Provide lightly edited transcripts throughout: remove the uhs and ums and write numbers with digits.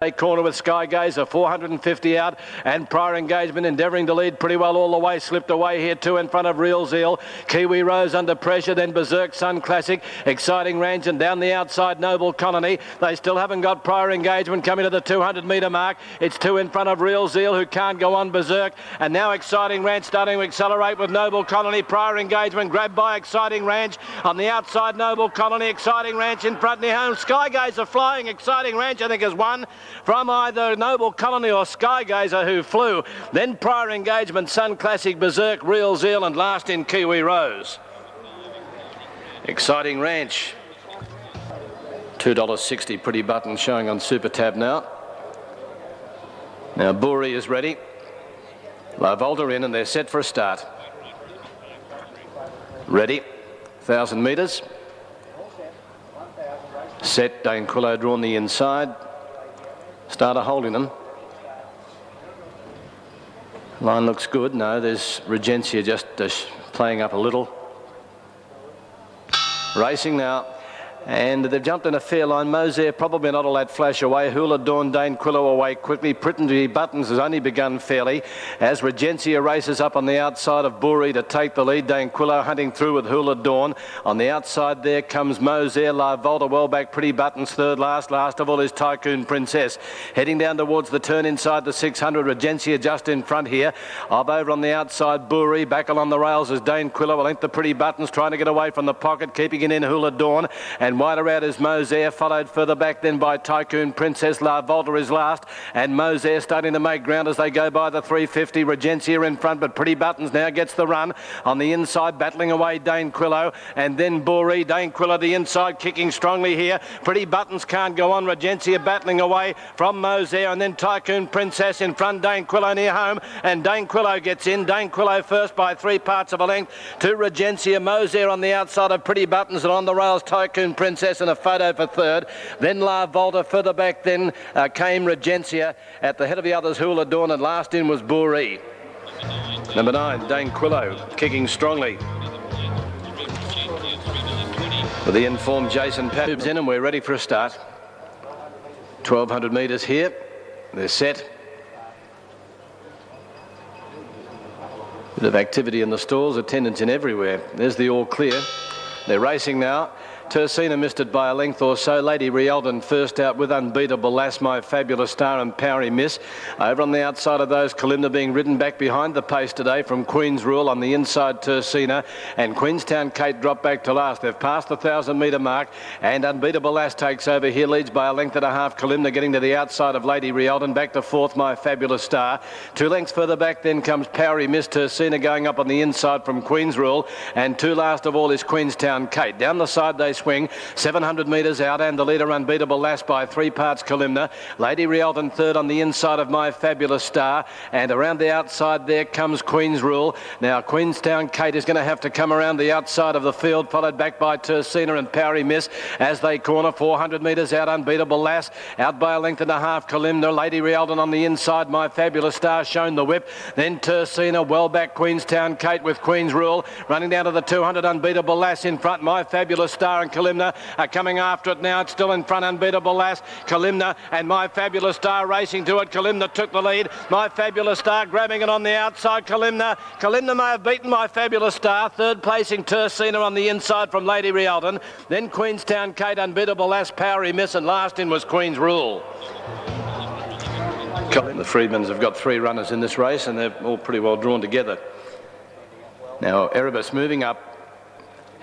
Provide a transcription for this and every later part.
Corner with Sky Gazer, 450 out, and Prior Engagement endeavouring to lead pretty well all the way. Slipped away here, two in front of Real Zeal. Kiwi Rose under pressure, then Berserk Sun Classic. Exciting Range, and down the outside, Noble Colony. They still haven't got Prior Engagement coming to the 200 metre mark. It's two in front of Real Zeal, who can't go on Berserk. And now Exciting Range starting to accelerate with Noble Colony. Prior Engagement grabbed by Exciting Range. On the outside, Noble Colony. Exciting Range in front near home. Sky Gazer flying. Exciting Range, I think, has won from either Noble Colony or Sky Gazer, who flew. Then Prior Engagement, Sun Classic, Berserk, Real Zeal, and last in Kiwi Rose. Exciting Ranch. $2.60 Pretty Button showing on Super Tab now. Now Buri is ready. La Volta in, and they're set for a start. Ready. 1,000 metres. Set. Dane Quillo drawn the inside. Starter holding them. Line looks good. No, there's Regencia just playing up a little. Racing now. And they've jumped in a fair line. Moser probably not all that flash away. Hula Dawn, Dane Quillo away quickly. Pretty Buttons has only begun fairly as Regencia races up on the outside of Buri to take the lead. Dane Quillo hunting through with Hula Dawn. On the outside there comes Moser. La Volta well back. Pretty Buttons third last. Last of all is Tycoon Princess. Heading down towards the turn inside the 600. Regencia just in front here. Over on the outside, Buri. Back along the rails is Dane Quillo. I think the Pretty Buttons trying to get away from the pocket. Keeping it in Hula Dawn. And wider out is Moser, followed further back then by Tycoon Princess. La Volta is last, and Moser starting to make ground as they go by the 350. Regencia in front, but Pretty Buttons now gets the run. On the inside, battling away Dane Quillo, and then Buri. Dane Quillo the inside, kicking strongly here. Pretty Buttons can't go on. Regencia battling away from Moser, and then Tycoon Princess in front. Dane Quillo near home, and Dane Quillo gets in. Dane Quillo first by 3 parts of a length to Regencia. Moser on the outside of Pretty Buttons, and on the rails Tycoon Princess and a photo for third. Then La Volta further back, then came Regencia. At the head of the others, Hula Dawn, and last in was Buri. Number 9, Dane Quillo, kicking strongly. With the informed Jason Pabbs in, and we're ready for a start. 1,200 metres here. They're set. Bit of activity in the stalls, attendance in everywhere. There's the all clear. They're racing now. Tersina missed it by a length or so. Lady Rialdan first out with Unbeatable Lass, My Fabulous Star, and Powery Miss. Over on the outside of those, Kalimna being ridden back behind the pace today from Queen's Rule. On the inside, Tersina, and Queenstown Kate dropped back to last. They've passed the 1,000 metre mark, and Unbeatable Lass takes over here, leads by a length and a half. Kalimna getting to the outside of Lady Rialdan, back to fourth, My Fabulous Star. 2 lengths further back then comes Powery Miss. Tersina going up on the inside from Queen's Rule, and 2 last of all is Queenstown Kate. Down the side they swing, 700 metres out, and the leader Unbeatable Lass by 3 parts Kalimna. Lady Rialdan third on the inside of My Fabulous Star, and around the outside there comes Queen's Rule. Now Queenstown Kate is going to have to come around the outside of the field, followed back by Tersina and Powery Miss as they corner. 400 metres out, Unbeatable Lass out by a length and a half. Kalimna, Lady Rialdan on the inside, My Fabulous Star shown the whip, then Tersina well back. Queenstown Kate with Queen's Rule running down to the 200. Unbeatable Lass in front. My Fabulous Star and Kalimna are coming after it now. It's still in front. Unbeatable Lass, Kalimna, and My Fabulous Star racing to it. Kalimna took the lead. My Fabulous Star grabbing it on the outside. Kalimna may have beaten My Fabulous Star. Third placing Tersina on the inside from Lady Rialdan. Then Queenstown Kate, Unbeatable Lass, Powery Miss, and last in was Queen's Rule. The Freedmans have got 3 runners in this race, and they're all pretty well drawn together. Now Erebus moving up.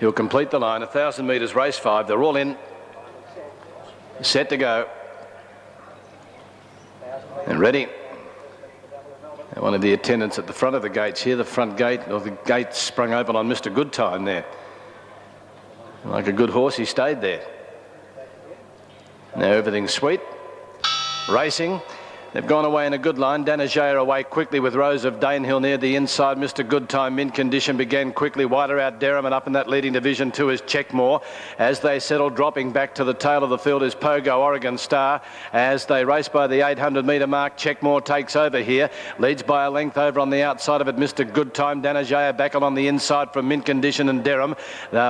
He'll complete the line. 1,000 metres, race 5. They're all in. Set to go. And ready. And one of the attendants at the front of the gates here, the front gate, or the gate sprung open on Mr. Goodtime there. Like a good horse, he stayed there. Now everything's sweet. Racing. They've gone away in a good line. Danajaya away quickly with Rose of Danehill near the inside. Mr. Goodtime, mint condition, began quickly. Wider out Derham, and up in that leading division two is Checkmore. As they settle, dropping back to the tail of the field is Pogo, Oregon Star. As they race by the 800 metre mark, Checkmore takes over here. Leads by a length over on the outside of it, Mr. Goodtime. Danajaya back on the inside from mint condition and Derham.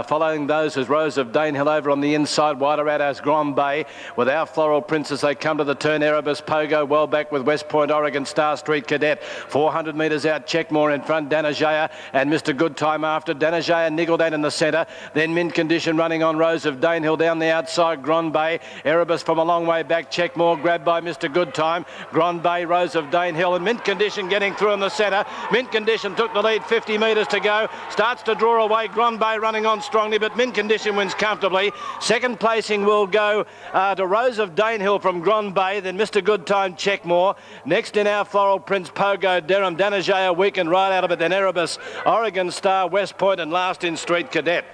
Following those is Rose of Danehill over on the inside. Wider out as Grand Bay with our Floral Prince as they come to the turn. Erebus, Pogo well back with West Point, Oregon Star, Street Cadet. 400 metres out, Checkmore in front, Danajaya and Mr. Goodtime after. Danajaya niggled out in the centre. Then mint condition running on Rose of Danehill down the outside. Grand Bay, Erebus from a long way back. Checkmore grabbed by Mr. Goodtime. Grand Bay, Rose of Danehill and mint condition getting through in the centre. Mint condition took the lead, 50 metres to go. Starts to draw away. Grand Bay running on strongly, but mint condition wins comfortably. Second placing will go to Rose of Danehill from Grand Bay, then Mr. Goodtime, Checkmore. Next in our Floral Prince, Pogo, Derham, Danajaya weakened right out of it, then Erebus, Oregon Star, West Point, and last in Street Cadet.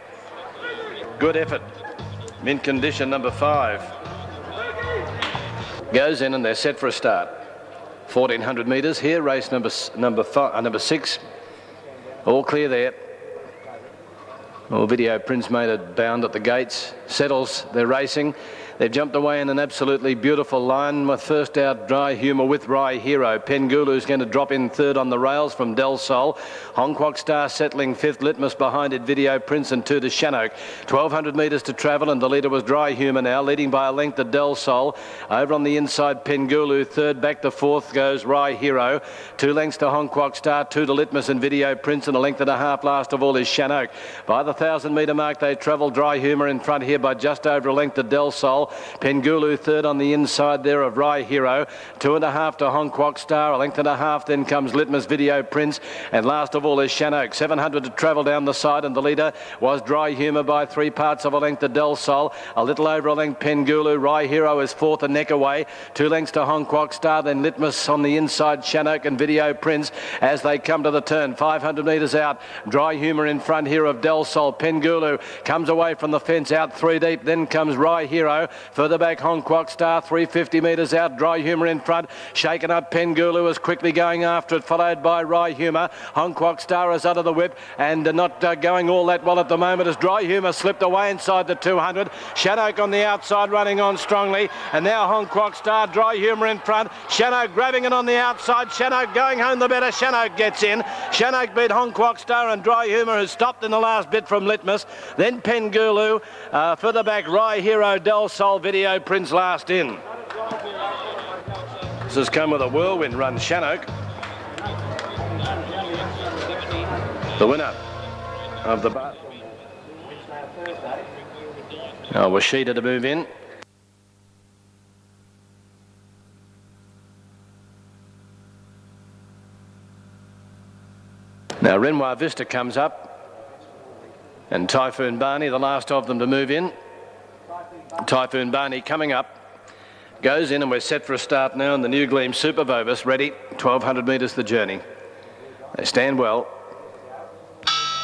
Good effort. Mint condition number 5 goes in and they're set for a start. 1400 metres here, race number 6. All clear there. Well, Video Prince made a bound at the gates. Settles, they're racing. They've jumped away in an absolutely beautiful line with first out Dry Humour with Rye Hero. Pengulu's going to drop in third on the rails from Del Sol. Hong Kwok Star settling fifth. Litmus behind it, Video Prince, and two to Shannock. 1200 metres to travel and the leader was Dry Humour now, leading by a length to Del Sol. Over on the inside, Pengulu. Third back to fourth goes Rye Hero. 2 lengths to Hong Kwok Star, 2 to Litmus and Video Prince, and a length and a half last of all is Shannock. By the 1000 metre mark they travel. Dry Humour in front here by just over a length to Del Sol. Pengulu third on the inside there of Rye Hero. 2.5 to Hong Kwok Star. A length and a half then comes Litmus, Video Prince, and last of all is Shannock. 700 to travel down the side, and the leader was Dry Humour by 3 parts of a length to Del Sol. A little over a length Pengulu. Rye Hero is fourth, a neck away. 2 lengths to Hong Kwok Star, then Litmus on the inside, Shannock and Video Prince as they come to the turn. 500 metres out. Dry Humour in front here of Del Sol. Pengulu comes away from the fence out 3 deep. Then comes Rye Hero. Further back, Hong Kwok Star, 350 metres out. Dry Humour in front. Shaken up, Pengulu is quickly going after it, followed by Rye Humour. Hong Kwok Star is out of the whip and not going all that well at the moment as Dry Humour slipped away inside the 200. Shannock on the outside running on strongly, and now Hong Kwok Star, Dry Humour in front. Shannock grabbing it on the outside. Shannock going home the better. Shannock gets in. Shannock beat Hong Kwok Star, and Dry Humour has stopped in the last bit from Litmus. Then Pengulu. Further back, Rye Hero, Del Sol, Video Prince last in. This has come with a whirlwind run, Shannock. The winner of the bar. Now Washita to move in. Now Renoir Vista comes up, and Typhoon Barney, the last of them to move in. Typhoon Barney coming up, goes in, and we're set for a start now in the New Gleam Super Vobus. Ready, 1200 metres the journey. They stand well.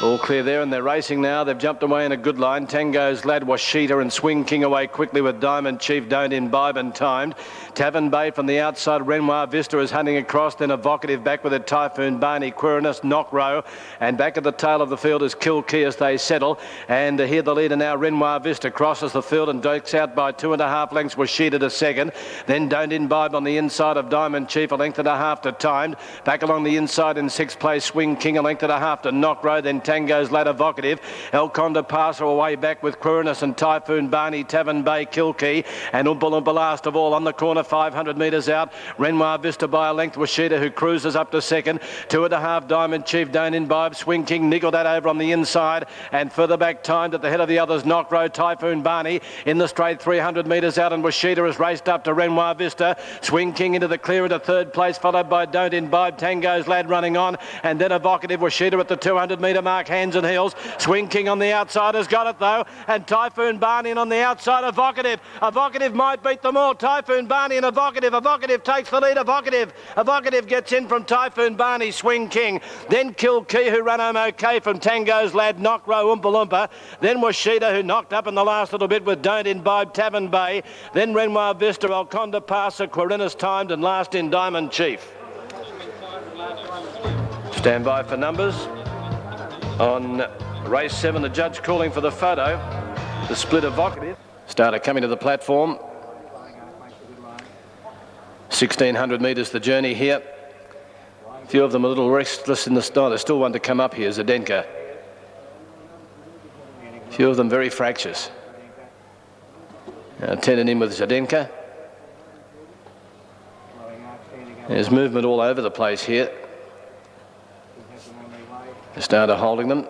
All clear there, and they're racing now. They've jumped away in a good line. Tango's Lad, Washita and Swing King away quickly with Diamond Chief, Don't Imbibe and Timed. Tavern Bay from the outside. Renoir Vista is hunting across, then Evocative back with a Typhoon Barney, Quirinus, Knock Row, and back at the tail of the field is Kilkee as they settle. And here the leader now, Renoir Vista, crosses the field and dokes out by 2.5 lengths. Washita to second. Then Don't Imbibe on the inside of Diamond Chief, a length and a half to Timed. Back along the inside in 6th place, Swing King, a length and a half to Knock Row. Then Tango's Lad, Evocative. El Conda Passer away back with Quirinus and Typhoon Barney, Tavern Bay, Kilkee, and Oompa Loompa last of all on the corner, 500 metres out. Renoir Vista by a length. Washita, who cruises up to second. 2.5 Diamond Chief, Don't Imbibe. Swing King niggled that over on the inside, and further back Timed at the head of the others. Knock Row, Typhoon Barney in the straight, 300 metres out, and Washita has raced up to Renoir Vista. Swing King into the clear into third place, followed by Don't Imbibe. Tango's Lad running on, and then Evocative. Washita at the 200 metre mark. Ark, hands and heels. Swing King on the outside has got it though, and Typhoon Barney on the outside. Evocative might beat them all. Typhoon Barney and Evocative takes the lead. Evocative gets in from Typhoon Barney. Swing King, then Kilkee, who ran home okay from Tango's Lad, Knock Row, Oompa Loompa. Then Washita, who knocked up in the last little bit with Don't Imbibe, Tavern Bay. Then Renoir Vista, Alconda Passer, Quirinus Timed, and last in Diamond Chief. Stand by for numbers. On race 7, the judge calling for the photo. The split Evocative. Starter coming to the platform. 1,600 metres the journey here. A few of them a little restless in the style. There's still one to come up here, Zdenka. A few of them very fractious. Now tending in with Zdenka. There's movement all over the place here. The starter holding them.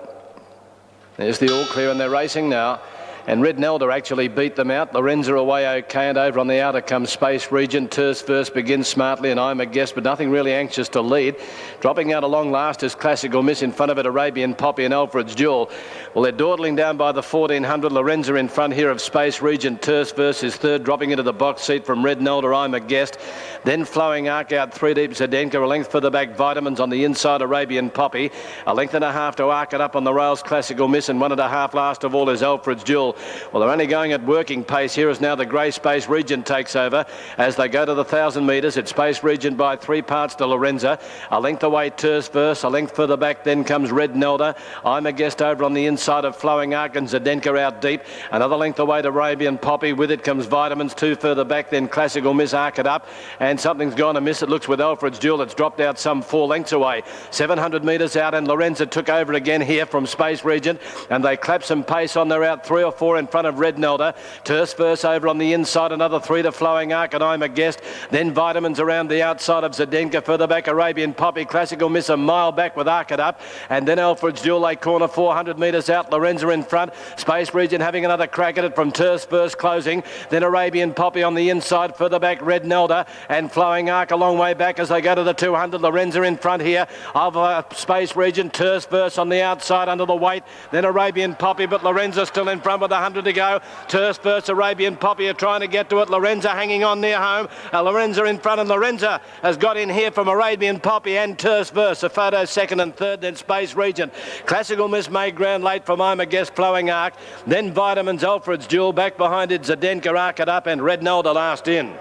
There's the all clear and they're racing now. And Red Nelda actually beat them out. Lorenza away okay, and over on the outer comes Space Regent. Terse first begins smartly, and I'm a guest, but nothing really anxious to lead. Dropping out along last is Classical Miss. In front of it, Arabian Poppy and Alfred's Jewel. Well, they're dawdling down by the 1,400. Lorenza in front here of Space Regent. Terse first is third, dropping into the box seat from Red Nelda, I'm a guest. Then Flowing Arc out 3 deep, Zdenka. A length further back, Vitamins on the inside, Arabian Poppy. A length and a half to arc it up on the rails, Classical Miss, and 1.5 last of all is Alfred's Jewel. Well, they're only going at working pace here as now the grey Space Regent takes over. As they go to the 1,000 metres, it's Space Regent by 3 parts to Lorenza. A length away, Terse Verse. A length further back, then comes Red Nelda. I'm a guest over on the inside of Flowing Arc, and Zdenka out deep. Another length away to Arabian Poppy. With it comes Vitamins. 2 further back, then Classical Miss, arc it up. And something's gone amiss. It looks with Alfred's Jewel. It's dropped out some 4 lengths away. 700 metres out, and Lorenza took over again here from Space Regent. And they clap some pace on. They're out 3 or 4 in front of Red Nelda. Terse Verse over on the inside, another 3 to Flowing Arc, and I'm a guest. Then Vitamins around the outside of Zdenka. Further back, Arabian Poppy. Classical Miss a mile back with Arc It Up. And then Alfred's Jewel, a corner 400 metres out. Lorenza in front. Space Regent having another crack at it from Terse Verse closing. Then Arabian Poppy on the inside. Further back, Red Nelda. And Flowing Arc a long way back as they go to the 200. Lorenza in front here of Space Regent. Terse Verse on the outside under the weight. Then Arabian Poppy, but Lorenza still in front with 100 to go. Terse Verse, Arabian Poppy are trying to get to it. Lorenza hanging on near home. Lorenza in front, and Lorenza has got in here from Arabian Poppy and Terse Verse. A photo second and third, then Space Regent. Classical Miss made ground late from I'm a Guest, Flowing Arc. Then Vitamins, Alfred's Jewel. Back behind it, Zdenka, Arc It Up, and Red Nelda last in.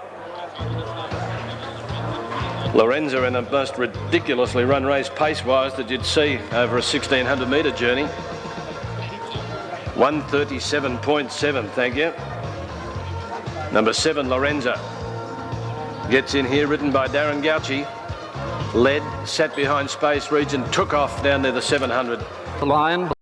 Lorenza in a most ridiculously run race pace-wise that you'd see over a 1,600 metre journey. 1:37.7, thank you. Number 7, Lorenza, gets in here, ridden by Darren Gauci. Led, sat behind Space Regent, took off down near the 700. The Lion.